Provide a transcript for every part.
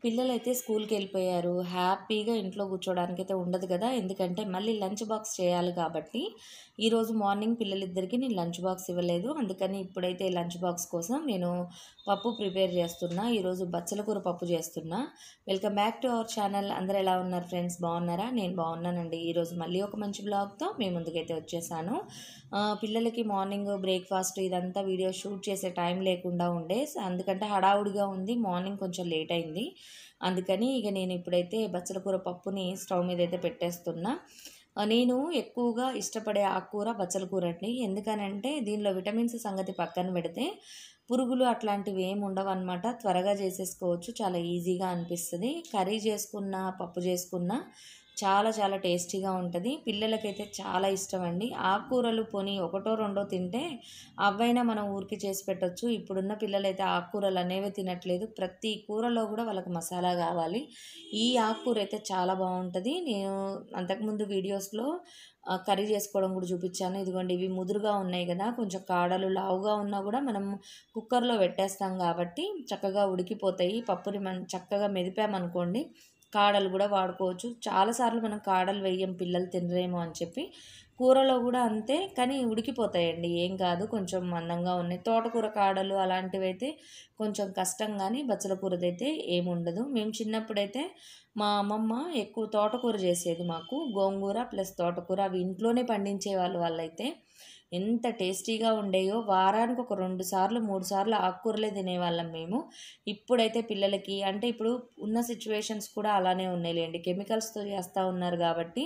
పిల్లలైతే స్కూల్‌కెళ్ళిపోయారు. హ్యాపీగా ఇంట్లో కూర్చోవడానికైతే ఉండదు గదా! ఎందుకంటే మళ్ళీ లంచ్ బాక్స్ చేయాలి కాబట్టి, ఈరోజు మార్నింగ్ పిల్లలిద్దరికీ నేను లంచ్ బాక్స్ ఇవ్వలేదు. అందుకని ఇప్పుడైతే లంచ్ బాక్స్ కోసం నేను పప్పు ప్రిపేర్ చేస్తున్నా. ఈరోజు బచ్చల కూర పప్పు చేస్తున్నా. Welcome back to our channel. అందరూ ఎలా ఉన్నారు ఫ్రెండ్స్? బాగున్నారా? నేను బాగున్నానండి. ఈరోజు మళ్ళీ ఒక మంచి బ్లాగ్‌తో మీ ముందుకైతే వచ్చేసాను. పిల్లలకి మార్నింగ్ బ్రేక్‌ఫాస్ట్ ఇదంతా వీడియో షూట్ చేసే టైం లేకుండా ఉండే. అందుకంటే హడావుడిగా ఉంది. మార్నింగ్ కొంచెం లేట్ అయింది. అందుకని ఇక నేను ఇప్పుడైతే బచ్చల కూర పప్పుని స్టవ్ మీద అయితే పెట్టేస్తున్నా. నేను ఎక్కువగా ఇష్టపడే ఆకుకూర బచ్చల కూర అండి. ఎందుకనంటే దీనిలో విటమిన్స్ సంగతి పక్కన పెడితే పురుగులు అట్లాంటివి ఏమి ఉండవన్నమాట. త్వరగా చేసేసుకోవచ్చు. చాలా ఈజీగా అనిపిస్తది. కర్రీ చేసుకున్నా, పప్పు చేసుకున్నా చాలా చాలా టేస్టీగా ఉంటది. పిల్లలకైతే చాలా ఇష్టమండి. ఆకుకూరలు పోనీ ఒకటో రెండో తింటే అవైనా మనం ఊరికే చేసి పెట్టొచ్చు. ఇప్పుడున్న పిల్లలైతే ఆకుకూరలు అనేవే తినట్లేదు. ప్రతి కూరలో కూడా వాళ్ళకి మసాలా కావాలి. ఈ ఆకుకూర అయితే చాలా బాగుంటది. నేను అంతకుముందు వీడియోస్‌లో కర్రీ చేసుకోవడం కూడా చూపించాను. ఇదిగోండి ఇవి ముదురుగా ఉన్నాయి కదా! కొంచెం కాడలు లావుగా ఉన్నా కూడా మనం కుక్కర్‌లో పెట్టేస్తాం కాబట్టి చక్కగా ఉడికిపోతాయి. పప్పుని మనం చక్కగా మెదిపామనుకోండి కాడలు కూడా వాడుకోవచ్చు. చాలాసార్లు మనం కాడలు వేయం పిల్లలు తినరేమో అని చెప్పి. కూరలో కూడా అంతే కానీ ఉడికిపోతాయండి. ఏం కాదు కొంచెం మందంగా ఉన్నాయి. తోటకూర కాడలు అలాంటివైతే కొంచెం కష్టం కానీ బచ్చల కూరదైతే ఏముండదు. మేము చిన్నప్పుడైతే మా అమ్మమ్మ ఎక్కువ తోటకూర చేసేది మాకు. గోంగూర ప్లస్ తోటకూర అవి ఇంట్లోనే పండించేవాళ్ళు వాళ్ళైతే. ఎంత టేస్టీగా ఉండేయో వారానికి ఒక 2 సార్లు 3 సార్లు ఆకుకూరలే తినేవాళ్ళం మేము. ఇప్పుడైతే పిల్లలకి అంటే ఇప్పుడు ఉన్న సిచ్యువేషన్స్ కూడా అలానే ఉన్నాయిలెండి. కెమికల్స్‌తో చేస్తా ఉన్నారు కాబట్టి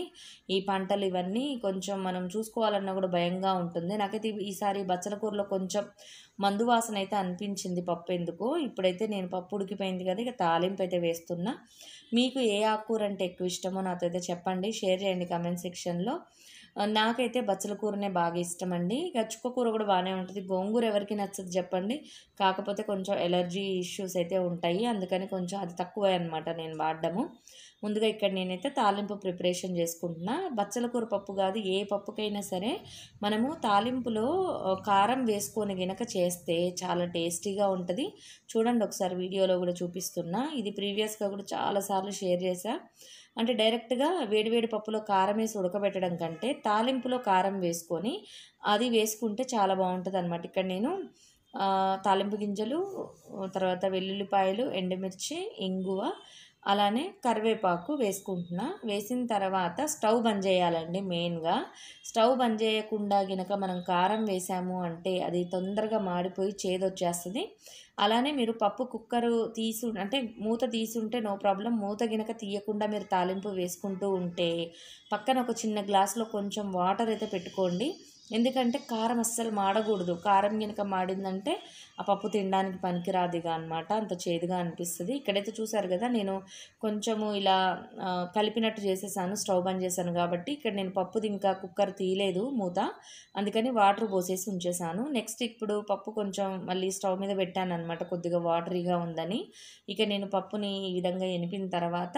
ఈ పంటలు ఇవన్నీ కొంచెం మనం చూసుకోవాలన్నా కూడా భయంగా ఉంటుంది. నాకైతే ఈసారి బచ్చల కూరలో కొంచెం మందు వాసన అయితే అనిపించింది పప్పు ఎందుకో. ఇప్పుడైతే నేను పప్పు ఉడికిపోయింది కదా! ఇక తాలింపు అయితే వేస్తున్నా. మీకు ఏ ఆకుకూర అంటే ఎక్కువ ఇష్టమో నాతో అయితే చెప్పండి. షేర్ చేయండి కామెంట్ సెక్షన్‌లో. నాకైతే బచ్చల కూరనే బాగా ఇష్టమండి. ఇక చుక్కకూర కూడా బాగానే ఉంటది. గోంగూర ఎవరికి నచ్చదు చెప్పండి. కాకపోతే కొంచెం ఎలర్జీ ఇష్యూస్ అయితే ఉంటాయి. అందుకని కొంచెం అది తక్కువే అనమాట నేను వాడడము. ముందుగా ఇక్కడ నేనైతే తాలింపు ప్రిపరేషన్ చేసుకుంటున్నా. బచ్చల కూర పప్పు కాదు ఏ పప్పుకైనా సరే మనము తాలింపులో కారం వేసుకొని గనక చేస్తే చాలా టేస్టీగా ఉంటది. చూడండి ఒకసారి వీడియోలో కూడా చూపిస్తున్నా. ఇది ప్రీవియస్‌గా కూడా చాలా సార్లు షేర్ చేశా. అంటే డైరెక్ట్‌గా వేడి వేడి పప్పులో కారం వేసి ఉడకబెట్టడం కంటే తాలింపులో కారం వేసుకొని అది వేసుకుంటే చాలా బాగుంటదనమాట. ఇక్కడ నేను తాలింపు గింజలు, తర్వాత వెల్లుల్లిపాయలు, ఎండుమిర్చి, ఇంగువ, అలానే కరివేపాకు వేసుకుంటున్నా. వేసిన తర్వాత స్టవ్ బంద్ చేయాలండి మెయిన్‌గా. స్టవ్ బంద్ చేయకుండా గనక మనం కారం వేసాము అంటే అది తొందరగా మాడిపోయి చేదొచ్చేస్తది. అలానే మీరు పప్పు కుక్కరు అంటే మూత తీసుంటే నో ప్రాబ్లమ్. మూత గినక తీయకుండా మీరు తాలింపు వేసుకుంటూ ఉంటే పక్కన ఒక చిన్న గ్లాస్‌లో కొంచెం వాటర్ అయితే పెట్టుకోండి. ఎందుకంటే కారం అస్సలు మాడకూడదు. కారం గినక మాడిందంటే ఆ పప్పు తినడానికి పనికిరాదిగా అనమాట. అంత చేదుగా అనిపిస్తది. ఇక్కడైతే చూసారు కదా! నేను కొంచెము ఇలా కలిపినట్టు చేసేసాను. స్టవ్ బంద్ చేశాను కాబట్టి ఇక్కడ నేను పప్పుది ఇంకా కుక్కర్ తీయలేదు మూత. అందుకని వాటర్ పోసేసి ఉంచేసాను. నెక్స్ట్ ఇప్పుడు పప్పు కొంచెం మళ్ళీ స్టవ్ మీద పెట్టాననమాట కొద్దిగా వాటరీగా ఉందని. ఇక నేను పప్పుని ఈ విధంగా ఎనిపిన తర్వాత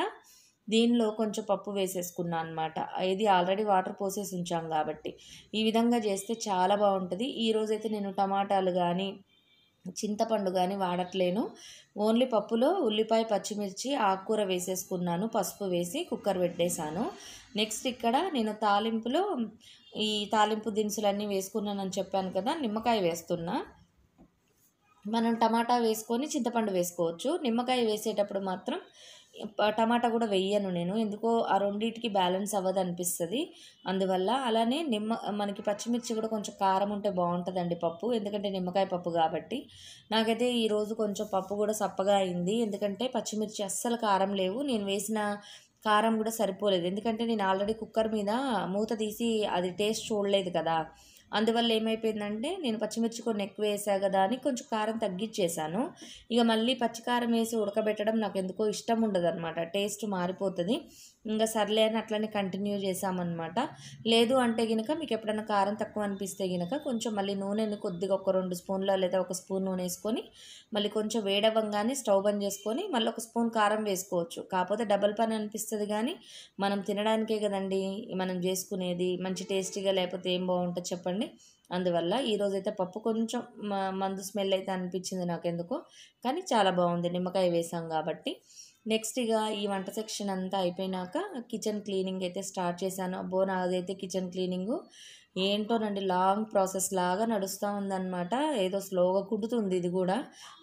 దీనిలో కొంచెం పప్పు వేసేసుకున్నా అనమాట. ఇది ఆల్రెడీ వాటర్ పోసేసి ఉంచాం కాబట్టి. ఈ విధంగా చేస్తే చాలా బాగుంటది. ఈరోజైతే నేను టమాటాలు కానీ చింతపండు కానీ వాడట్లేను. ఓన్లీ పప్పులో ఉల్లిపాయ, పచ్చిమిర్చి, ఆకుకూర వేసేసుకున్నాను. పసుపు వేసి కుక్కర్ పెట్టేశాను. నెక్స్ట్ ఇక్కడ నేను తాలింపులో ఈ తాలింపు దినుసులన్నీ వేసుకున్నానని చెప్పాను కదా! నిమ్మకాయ వేస్తున్నా. మనం టమాటా వేసుకొని చింతపండు వేసుకోవచ్చు. నిమ్మకాయ వేసేటప్పుడు మాత్రం టమాటా కూడా వెయ్యను నేను. ఎందుకో ఆ రెండిటికి బ్యాలెన్స్ అవ్వదనిపిస్తది. అందువల్ల అలానే మనకి పచ్చిమిర్చి కూడా కొంచెం కారం ఉంటే బాగుంటుందండి పప్పు. ఎందుకంటే నిమ్మకాయ పప్పు కాబట్టి. నాకైతే ఈరోజు కొంచెం పప్పు కూడా సప్పగా అయింది. ఎందుకంటే పచ్చిమిర్చి అస్సలు కారం లేవు. నేను వేసిన కారం కూడా సరిపోలేదు. ఎందుకంటే నేను ఆల్రెడీ కుక్కర్ మీద మూత తీసి అది టేస్ట్ చూడలేదు కదా! అందువల్ల ఏమైపోయిందంటే నేను పచ్చిమిర్చి కొన్ని ఎక్కువ వేసా కదా అని కొంచెం కారం తగ్గిచ్చేసాను. ఇక మళ్ళీ పచ్చికారం వేసి ఉడకబెట్టడం నాకు ఎందుకో ఇష్టం ఉండదనమాట. టేస్ట్ మారిపోతది. ఇంక సర్లే అని అట్లనే కంటిన్యూ చేశామనమాట. లేదు అంటే గనక మీకు ఎప్పుడైనా కారం తక్కువ అనిపిస్తే గనక కొంచెం మళ్ళీ నూనెని కొద్దిగా ఒక 2 స్పూన్ల లేదా ఒక స్పూన్ నూనె వేసుకొని మళ్ళీ కొంచెం వేడవ్వంగానే స్టవ్ బంద్ చేసుకొని మళ్ళీ ఒక స్పూన్ కారం వేసుకోవచ్చు. కాకపోతే డబల్ పని అనిపిస్తది కానీ మనం తినడానికే కదండీ మనం చేసుకునేది. మంచి టేస్టీగా లేకపోతే ఏం బాగుంటుంది చెప్పండి. అందువల్ల ఈరోజైతే పప్పు కొంచెం మందు స్మెల్ అయితే అనిపించింది నాకెందుకో. కానీ చాలా బాగుంది నిమ్మకాయ వేసాం కాబట్టి. నెక్స్ట్ ఇక ఈ వంట సెక్షన్ అంతా అయిపోయినాక కిచెన్ క్లీనింగ్ అయితే స్టార్ట్ చేశాను. అబ్బో నాదైతే కిచెన్ క్లీనింగు ఏంటోనండి లాంగ్ ప్రాసెస్ లాగా నడుస్తూ ఉందన్నమాట. ఏదో స్లోగా కుడుతుంది ఇది కూడా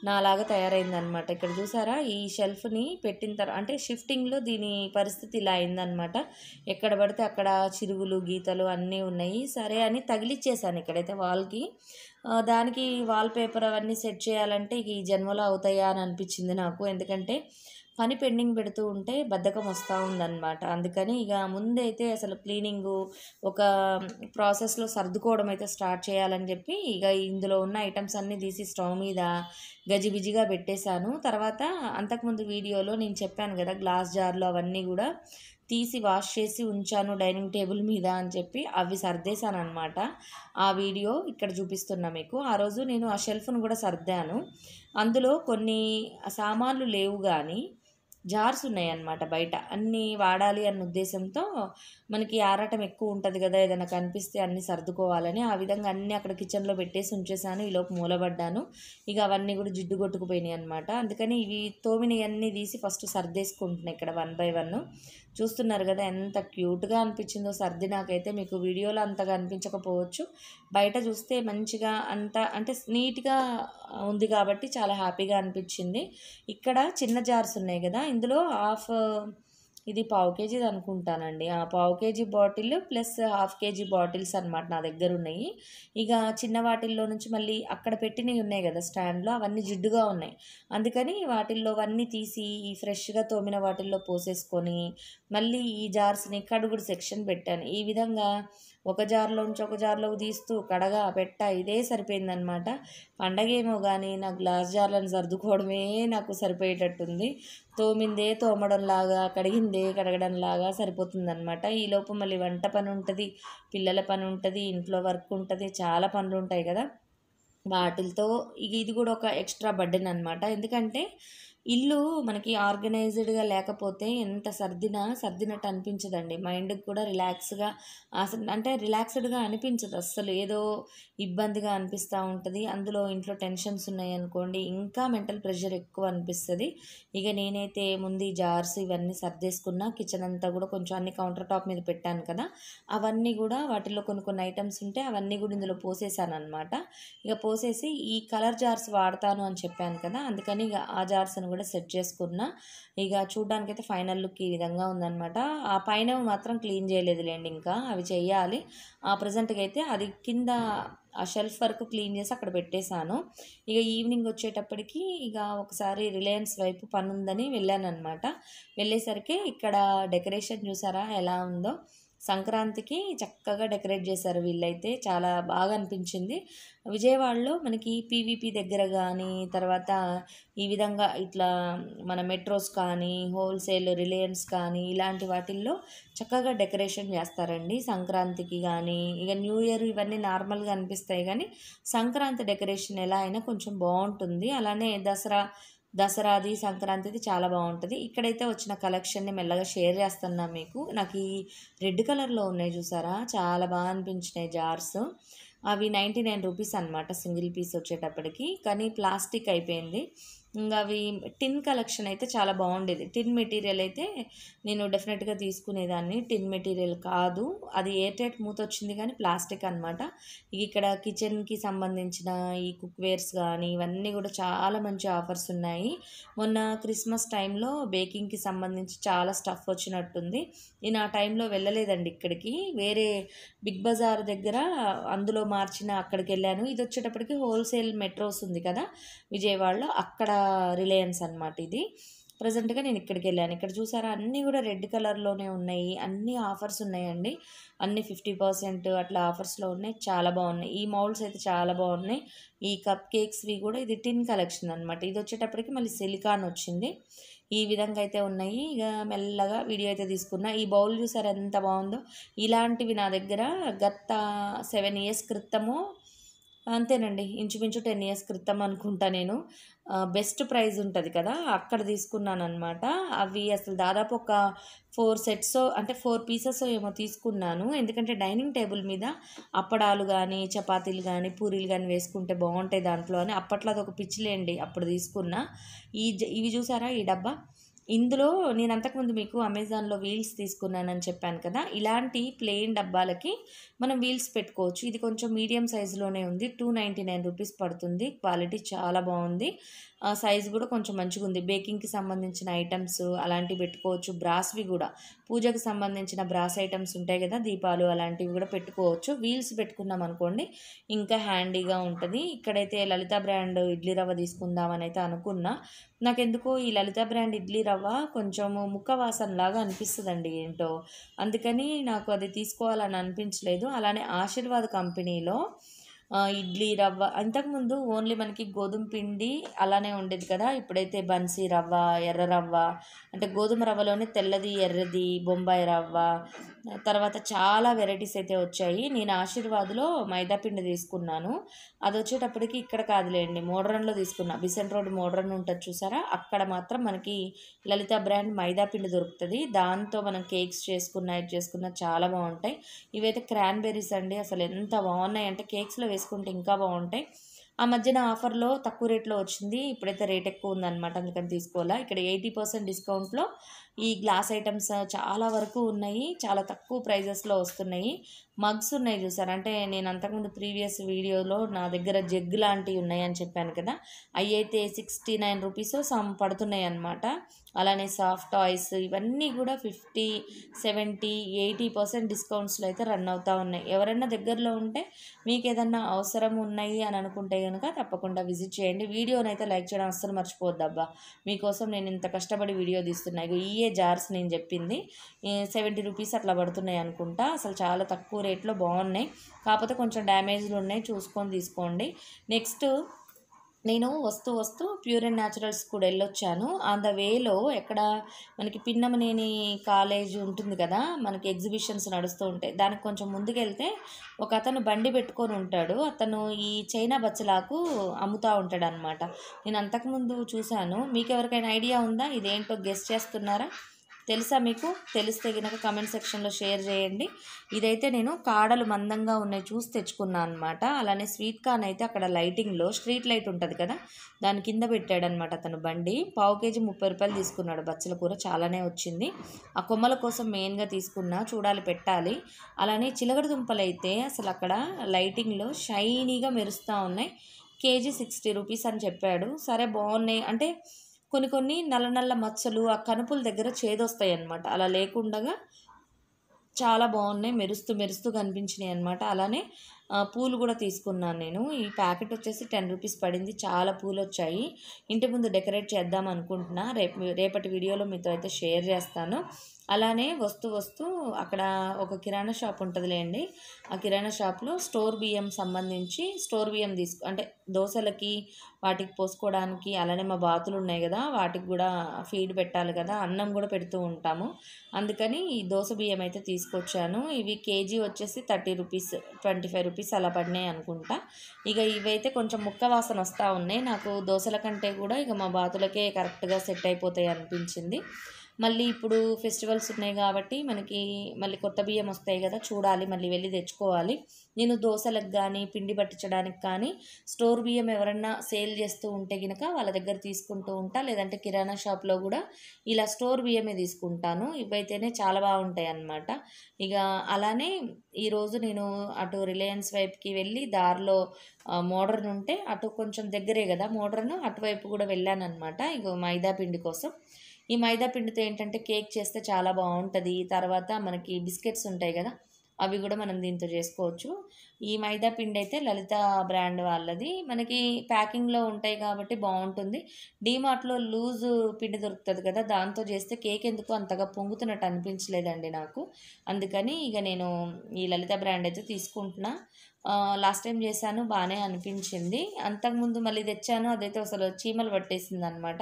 నాలాగా తయారైందనమాట. ఇక్కడ చూసారా ఈ షెల్ఫ్ని పెట్టిన తర్వాత అంటే షిఫ్టింగ్లో దీని పరిస్థితి ఇలా అయిందనమాట. ఎక్కడ పడితే అక్కడ చిరుగులు గీతలు అన్నీ ఉన్నాయి. సరే అని తగిలిచ్చేసాను ఇక్కడైతే వాల్కి. దానికి వాల్ పేపర్ అవన్నీ సెట్ చేయాలంటే ఇక ఈ జన్మలో అవుతాయా అని అనిపించింది నాకు. ఎందుకంటే పని పెండింగ్ పెడుతూ ఉంటే బద్ధకం వస్తూ ఉందన్నమాట. అందుకని ఇక ముందైతే అసలు క్లీనింగు ఒక ప్రాసెస్లో సర్దుకోవడం అయితే స్టార్ట్ చేయాలని చెప్పి ఇక ఇందులో ఉన్న ఐటమ్స్ అన్నీ తీసి స్టవ్ మీద గజిబిజిగా పెట్టేశాను. తర్వాత అంతకుముందు వీడియోలో నేను చెప్పాను కదా గ్లాస్ జార్లు అవన్నీ కూడా తీసి వాష్ చేసి ఉంచాను డైనింగ్ టేబుల్ మీద అని చెప్పి అవి సర్దేశాను అనమాట. ఆ వీడియో ఇక్కడ చూపిస్తున్నా మీకు. ఆ రోజు నేను ఆ షెల్ఫ్ను కూడా సర్దాను. అందులో కొన్ని సామాన్లు లేవు కానీ జార్స్ ఉన్నాయన్నమాట బయట. అన్నీ వాడాలి అన్న ఉద్దేశంతో మనకి ఆరాటం ఎక్కువ ఉంటుంది కదా, ఏదైనా కనిపిస్తే అన్నీ సర్దుకోవాలని ఆ విధంగా అన్నీ అక్కడ కిచెన్లో పెట్టేసి ఉంచేసాను. ఈలోపు మూలబడ్డాను. ఇక అవన్నీ కూడా జిడ్డు కొట్టుకుపోయినాయి అనమాట. అందుకని ఇవి తోమినవన్నీ తీసి ఫస్ట్ సర్దేసుకుంటున్నాయి ఇక్కడ 1 బై 1. చూస్తున్నారు కదా ఎంత క్యూట్గా అనిపించిందో సర్ది. నాకైతే మీకు వీడియోలో అంతగా అనిపించకపోవచ్చు, బయట చూస్తే మంచిగా అంత అంటే నీట్గా ఉంది కాబట్టి చాలా హ్యాపీగా అనిపించింది. ఇక్కడ చిన్న జార్స్ ఉన్నాయి కదా, ఇందులో ఇది పావు కేజీది అనుకుంటానండి. పావు KG bottle plus half KG bottles అనమాట నా దగ్గర ఉన్నాయి. ఇక చిన్న వాటిల్లో నుంచి మళ్ళీ అక్కడ పెట్టినవి ఉన్నాయి కదా స్టాండ్లో, అవన్నీ జిడ్డుగా ఉన్నాయి. అందుకని వాటిల్లో అవన్నీ తీసి ఈ ఫ్రెష్గా తోమిన వాటిల్లో పోసేసుకొని మళ్ళీ ఈ జార్స్ని కడుగుడు సెక్షన్ పెట్టాను. ఈ విధంగా ఒక జార్లోంచి ఒక జార్లోకి తీస్తూ కడగా పెట్ట ఇదే సరిపోయిందనమాట. పండగేమో కానీ నా గ్లాస్ జార్లను సర్దుకోవడమే నాకు సరిపోయేటట్టుంది. తోమిందే తోమడంలాగా కడిగిందే కడగడంలాగా సరిపోతుందనమాట. ఈలోపు మళ్ళీ వంట పని ఉంటుంది, పిల్లల పని ఉంటుంది, ఇంట్లో వర్క్ ఉంటుంది, చాలా పనులు ఉంటాయి కదా. వాటితో ఇది కూడా ఒక ఎక్స్ట్రా బర్డెన్ అనమాట. ఎందుకంటే ఇల్లు మనకి ఆర్గనైజ్డ్గా లేకపోతే ఎంత సర్దినట్టు అనిపించదండి. మైండ్కి కూడా రిలాక్స్గా అసలు అంటే రిలాక్స్డ్గా అనిపించదు అస్సలు. ఏదో ఇబ్బందిగా అనిపిస్తూ ఉంటుంది. అందులో ఇంట్లో టెన్షన్స్ ఉన్నాయి అనుకోండి ఇంకా మెంటల్ ప్రెషర్ ఎక్కువ అనిపిస్తుంది. ఇక నేనైతే ముందు ఈ జార్స్ ఇవన్నీ సర్దేసుకున్నా. కిచెన్ అంతా కూడా కొంచెం అన్ని కౌంటర్ టాప్ మీద పెట్టాను కదా, అవన్నీ కూడా వాటిల్లో కొన్ని కొన్ని ఐటమ్స్ ఉంటే అవన్నీ కూడా ఇందులో పోసేసాను అనమాట. ఇక పోసేసి ఈ కలర్ జార్స్ వాడతాను అని చెప్పాను కదా, అందుకని ఇక ఆ జార్స్ని కూడా సెట్ చేసుకున్నా. ఇక చూడ్డానికైతే ఫైనల్ లుక్ ఈ విధంగా ఉందన్నమాట. ఆ పైన మాత్రం క్లీన్ చేయలేదులేండి, ఇంకా అవి చెయ్యాలి. ప్రజెంట్గా అయితే అది కింద ఆ షెల్ఫ్ వరకు క్లీన్ చేసి అక్కడ పెట్టేశాను. ఇక ఈవినింగ్ వచ్చేటప్పటికి ఇక ఒకసారి రిలయన్స్ వైపు పని ఉందని వెళ్ళాను అనమాట. వెళ్ళేసరికి ఇక్కడ డెకరేషన్ చూసారా ఎలా ఉందో. సంక్రాంతికి చక్కగా డెకరేట్ చేశారు వీళ్ళైతే, చాలా బాగా అనిపించింది. విజయవాడలో మనకి పీవీపీ దగ్గర కానీ తర్వాత ఈ విధంగా ఇట్లా మన మెట్రోస్ కానీ హోల్సేల్ రిలయన్స్ కానీ ఇలాంటి వాటిల్లో చక్కగా డెకరేషన్ చేస్తారండి సంక్రాంతికి కానీ. ఇక న్యూ ఇయర్ ఇవన్నీ నార్మల్గా అనిపిస్తాయి కానీ సంక్రాంతి డెకరేషన్ ఎలా అయినా కొంచెం బాగుంటుంది. అలానే దసరాది సంక్రాంతిది చాలా బాగుంటుంది. ఇక్కడైతే వచ్చిన కలెక్షన్ని మెల్లగా షేర్ చేస్తున్నా మీకు. నాకు ఈ రెడ్ కలర్లో ఉన్నాయి చూసారా, చాలా బాగా అనిపించినాయి జార్స్. అవి 99 రూపీస్ అనమాట సింగిల్ పీస్ వచ్చేటప్పటికి, కానీ ప్లాస్టిక్ అయిపోయింది. ఇంకా అవి టిన్ కలెక్షన్ అయితే చాలా బాగుండేది. టిన్ మెటీరియల్ అయితే నేను డెఫినెట్గా తీసుకునేదాన్ని. టిన్ మెటీరియల్ కాదు, అది ఎయిర్ టైట్ మూత వచ్చింది కానీ ప్లాస్టిక్ అనమాట. ఇక్కడ కిచెన్కి సంబంధించిన ఈ కుక్వేర్స్ కానీ ఇవన్నీ కూడా చాలా మంచి ఆఫర్స్ ఉన్నాయి. మొన్న క్రిస్మస్ టైంలో బేకింగ్కి సంబంధించి చాలా స్టఫ్ వచ్చినట్టుంది. నేను ఆ టైంలో వెళ్ళలేదండి ఇక్కడికి, వేరే బిగ్ బజార్ దగ్గర అందులో మార్చిన అక్కడికి వెళ్ళాను. ఇది వచ్చేటప్పటికి హోల్సేల్ మెట్రోస్ ఉంది కదా విజయవాడలో, అక్కడ రిలయన్స్ అనమాట ఇది. ప్రజెంట్గా నేను ఇక్కడికి వెళ్ళాను. ఇక్కడ చూసారా అన్నీ కూడా రెడ్ కలర్లోనే ఉన్నాయి, అన్ని ఆఫర్స్ ఉన్నాయండి. అన్ని 50% అట్లా ఆఫర్స్లో ఉన్నాయి, చాలా బాగున్నాయి. ఈ మౌల్డ్స్ అయితే చాలా బాగున్నాయి. ఈ కప్ కేక్స్వి కూడా ఇది టిన్ కలెక్షన్ అనమాట. ఇది వచ్చేటప్పటికి మళ్ళీ సిలికాన్ వచ్చింది. ఈ విధంగా అయితే ఉన్నాయి. ఇక మెల్లగా వీడియో అయితే తీసుకున్నా. ఈ బౌల్ చూసారు ఎంత బాగుందో. ఇలాంటివి నా దగ్గర గత 7 ఇయర్స్ క్రితము అంతేనండి, ఇంచుమించు 10 ఇయర్స్ క్రితం అనుకుంటా నేను బెస్ట్ ప్రైజ్ ఉంటుంది కదా అక్కడ తీసుకున్నాను అనమాట. అవి అసలు దాదాపు ఒక 4 సెట్స్ అంటే 4 పీసెస్ ఏమో తీసుకున్నాను. ఎందుకంటే డైనింగ్ టేబుల్ మీద అప్పడాలు కానీ చపాతీలు కానీ పూరీలు కానీ వేసుకుంటే బాగుంటాయి దాంట్లో అని. అప్పట్లో అదొక పిచ్చిలేండి, అప్పుడు తీసుకున్నా. ఇవి చూసారా ఈ డబ్బా, ఇందులో నేను అంతకుముందు మీకు అమెజాన్‌లో వీల్స్ తీసుకున్నానని చెప్పాను కదా! ఇలాంటి ప్లెయిన్ డబ్బాలకి మనం వీల్స్ పెట్టుకోవచ్చు. ఇది కొంచెం మీడియం సైజులోనే ఉంది. రూ. 299 పడుతుంది. క్వాలిటీ చాలా బావుంది. సైజ్ గూడా కొంచెం మంచిగుంది. బేకింగ్‌కి సంబంధించిన ఐటెమ్స్ అలాంటివి పెట్టుకోవచ్చు. బ్రాస్‌వి గూడా పూజకి సంబంధించిన బ్రాస్ ఐటెమ్స్ ఉంటాయి గదా! దీపాలు అలాంటివి గూడా పెట్టుకోవచ్చు. వీల్స్ పెట్టుకున్నామనుకోండి ఇంకా హ్యాండీగా ఉంటది. ఇక్కడైతే లలిత బ్రాండ్ ఇడ్లీ రవ్వ తీసుకుందామనైతే అనుకున్నా. నాకెందుకో ఈ లలిత బ్రాండ్ ఇడ్లీ రవ్వ కొంచెము ముక్క వాసనలాగా అనిపిస్తదండి ఏంటో. అందుకని నాకు అది తీసుకోవాలని అనిపించలేదు. అలానే ఆశీర్వాద్ కంపెనీలో ఇడ్లీ రవ్వ అంతకుముందు ఓన్లీ మనకి గోధుమ పిండి అలానే ఉండేది కదా! ఇప్పుడైతే బన్సీ రవ్వ, ఎర్ర రవ్వ అంటే గోధుమ రవ్వలోనే తెల్లది, ఎర్రది, బొంబాయి రవ్వ తర్వాత చాలా వెరైటీస్ అయితే వచ్చాయి. నేను ఆశీర్వాద్‌లో మైదా పిండి తీసుకున్నాను. అదొచ్చేటప్పటికి ఇక్కడ కాదులేండి మోడ్రన్‌లో తీసుకున్నా. బిసెంట్ రోడ్ మోడ్రన్ ఉంటది చూసారా? అక్కడ మాత్రం మనకి లలిత బ్రాండ్ మైదా పిండి దొరుకుతది. దాంతో మనం కేక్స్ చేసుకున్నా, ఇది చేసుకున్నా చాలా బావుంటాయి. ఇవైతే క్రాన్‌బెర్రీస్ అండి. అసలు ఎంత బావున్నాయంటే కేక్స్‌లో వేసుకుంటే ఇంకా బావుంటాయి. ఆ మధ్యన ఆఫర్‌లో తక్కువ రేట్‌లో వచ్చింది. ఇప్పుడైతే రేట్ ఎక్కువ ఉందనమాట. అందుకని తీసుకోలా. ఇక్కడ 80% డిస్కౌంట్‌లో ఈ గ్లాస్ ఐటెమ్స్ చాలా వరకు ఉన్నాయి. చాలా తక్కువ ప్రైజెస్‌లో వస్తున్నాయి. మగ్స్ ఉన్నాయి చూసారా? అంటే నేను అంతకుముందు ప్రీవియస్ వీడియోలో నా దగ్గర జగ్ లాంటివి ఉన్నాయని చెప్పాను కదా! అయ్యైతే రూ. 69 సమ్ పడుతున్నాయన్నమాట. అలానే సాఫ్ట్ టాయ్స్ ఇవన్నీ కూడా 50, 70, 80% డిస్కౌంట్స్‌లో అయితే రన్ అవుతా ఉన్నాయి. ఎవరైనా దగ్గరలో ఉంటే మీకేదన్నా అవసరం ఉన్నాయి అని అనుకుంటే గనుక తప్పకుండా విజిట్ చేయండి. వీడియోనైతే లైక్ చేయడం అస్సలు మర్చిపోవద్దబ్బా! మీకోసం నేను ఇంత కష్టపడి వీడియో తీస్తున్నా. ఇగో ఇయ్యే జార్స్ నేను చెప్పింది. రూ. 70 అట్లా పడుతున్నాయి అనుకుంటా. అసలు చాలా తక్కువ రేట్‌లో బావున్నాయి. కాకపోతే కొంచెం డ్యామేజ్‌లు ఉన్నాయి. చూసుకొని తీసుకోండి. నెక్స్ట్ నేను వస్తూ ప్యూర్ అండ్ న్యాచురల్స్ కూడా వెళ్ళొచ్చాను. ఆన్ ద వేలో ఎక్కడ మనకి పిన్నమనేని కాలేజ్ ఉంటుంది కదా! మనకి ఎగ్జిబిషన్స్ నడుస్తూ ఉంటాయి. దానికి కొంచెం ముందుకెళ్తే ఒకతను బండి పెట్టుకొని ఉంటాడు. అతను ఈ చైనా బచ్చలాకు అమ్ముతా ఉంటాడనమాట. నేను అంతకుముందు చూశాను. మీకెవరికైనా ఐడియా ఉందా? ఇదేంటో గెస్ చేస్తున్నారా? తెలుసా మీకు? తెలిస్తే గనక కామెంట్ సెక్షన్‌లో షేర్ చేయండి. ఇదైతే నేను కాడలు మందంగా ఉన్నాయి చూసి తెచ్చుకున్నా అనమాట. అలానే స్వీట్ కార్న్ అయితే అక్కడ లైటింగ్‌లో స్ట్రీట్ లైట్ ఉంటది కదా! దాని కింద పెట్టాడనమాట అతను బండి. పావు కేజీ రూ. 30 తీసుకున్నాడు. బచ్చల కూర చాలానే వచ్చింది. ఆ కొమ్మల కోసం మెయిన్‌గా తీసుకున్నా. చూడాలి పెట్టాలి. అలానే చిలకడ దుంపలైతే అసలు అక్కడ లైటింగ్‌లో షైనీగా మెరుస్తా ఉన్నాయి. కేజీ రూ. 60 అని చెప్పాడు. సరే బావున్నాయి. అంటే కొన్ని నల్ల నల్ల మచ్చలు ఆ కనుపుల దగ్గర చేదొస్తాయన్నమాట. అలా లేకుండగా చాలా బావున్నాయి. మెరుస్తూ మెరుస్తూ కనిపించినాయి అన్నమాట. అలానే పూలు గూడా తీసుకున్నాను నేను. ఈ ప్యాకెట్ వచ్చేసి రూ. 10 పడింది. చాలా పూలొచ్చాయి. ఇంటి ముందు డెకరేట్ చేద్దాం అనుకుంటున్నా. రేపటి వీడియోలో మీతో అయితే షేర్ చేస్తాను. అలానే వస్తూ అక్కడ ఒక కిరాణా షాప్ ఉంటదిలేండి. ఆ కిరాణా షాప్‌లో స్టోర్ బియ్యం సంబంధించి స్టోర్ బియ్యం అంటే దోసలకి వాటికి పోసుకోవడానికి అలానే మా బాతులున్నాయి గదా! వాటికి గూడా ఫీడ్ పెట్టాలి గదా! అన్నం గూడా పెడుతూ ఉంటాము. అందుకని ఈ దోస బియ్యం అయితే తీసుకొచ్చాను. ఇవి కేజీ వచ్చేసి రూ. 30, రూ. 25 అలా పడినాయి అనుకుంటా. ఇక ఇవైతే కొంచెం ముక్క వాసన వస్తా ఉన్నాయి. నాకు దోసల కంటే కూడా ఇక మా బాతులకే కరెక్ట్‌గా సెట్ అయిపోతాయి అనిపించింది. మళ్ళీ ఇప్పుడు ఫెస్టివల్స్ ఉన్నాయి కాబట్టి మనకి మళ్ళీ కొత్త బియ్యం వస్తాయి కదా! చూడాలి మళ్ళీ వెళ్ళి తెచ్చుకోవాలి. నేను దోసలకు గానీ, పిండి పట్టించడానికి కానీ స్టోర్ బియ్యం ఎవరన్నా సేల్ చేస్తూ ఉంటే గినక వాళ్ళ దగ్గర తీసుకుంటూ ఉంటా. లేదంటే కిరాణా షాప్‌లో గూడా ఇలా స్టోర్ బియ్యమే తీసుకుంటాను. ఇవైతేనే చాలా బావుంటాయన్నమాట. ఇగ అలానే ఈరోజు నేను అటు రిలయన్స్ వైపుకి వెళ్ళి దారిలో మోడ్రన్ ఉంటే అటు కొంచెం దగ్గరే గదా! మోడ్రన్ అటువైపు గూడా వెళ్ళానన్నమాట. ఇగో మైదా పిండి కోసం. ఈ మైదా పిండితో ఏంటంటే కేక్ చేస్తే చాలా బావుంటది. తర్వాత మనకి బిస్కెట్స్ ఉంటాయి గదా! అవి గూడా మనం దీంతో జేసుకోవచ్చు. ఈ మైదా పిండయితే లలిత బ్రాండ్ వాళ్ళది. మనకి ప్యాకింగ్‌లో ఉంటాయి కాబట్టి బావుంటుంది. డీమార్ట్‌లో లూజు పిండి దొరుకుతది కదా! దాంతో జేస్తే కేక్ ఎందుకో అంతగా పొంగుతున్నట్టు అనిపించలేదండి నాకు. అందుకని ఇగ నేను ఈ లలిత బ్రాండ్ అయితే తీసుకుంటున్నా. లాస్ట్ టైమ్ జేశాను బానే అనిపించింది. అంతకుముందు మళ్ళీ తెచ్చాను. అదైతే అసలు చీమలు పట్టేసిందనమాట.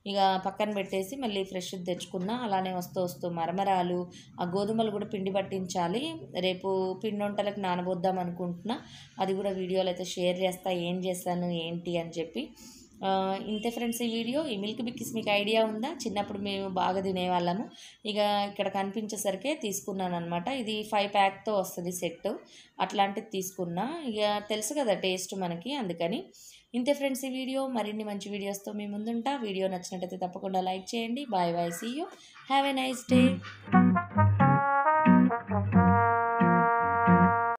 ఇగ పక్కన పెట్టేసి మళ్ళీ ఫ్రెష్‌ది తెచ్చుకున్నా. అలానే వస్తూ మరమరాలు, ఆ గోధుమలు గూడా పిండి పట్టించాలి. రేపు పిండొంటలకు నానబోద్దాం అనుకుంటున్నా. అది గూడా వీడియోలో అయితే షేర్ చేస్తా. ఏం చేశాను, ఏంటి అని చెప్పి. ఇంతే ఫ్రెండ్స్ ఈ వీడియో. ఈ మిల్క్ బిక్కీస్ మీకు ఐడియా ఉందా? చిన్నప్పుడు మేము బాగా తినేవాళ్ళము. ఇక ఇక్కడ కనిపించేసరికే తీసుకున్నాననమాట. ఇది 5 ప్యాక్‌తో వస్తది సెట్టు. అట్లాంటిది తీసుకున్నా. ఇగ తెలుసు కదా టేస్ట్ మనకి అందుకని. ఇంతే ఫ్రెండ్స్, ఈ వీడియో మరిన్ని మంచి వీడియోస్తో మీ ముందుంటా. వీడియో నచ్చినట్టయితే తప్పకుండా లైక్ చేయండి. Bye bye, see you, have a nice day.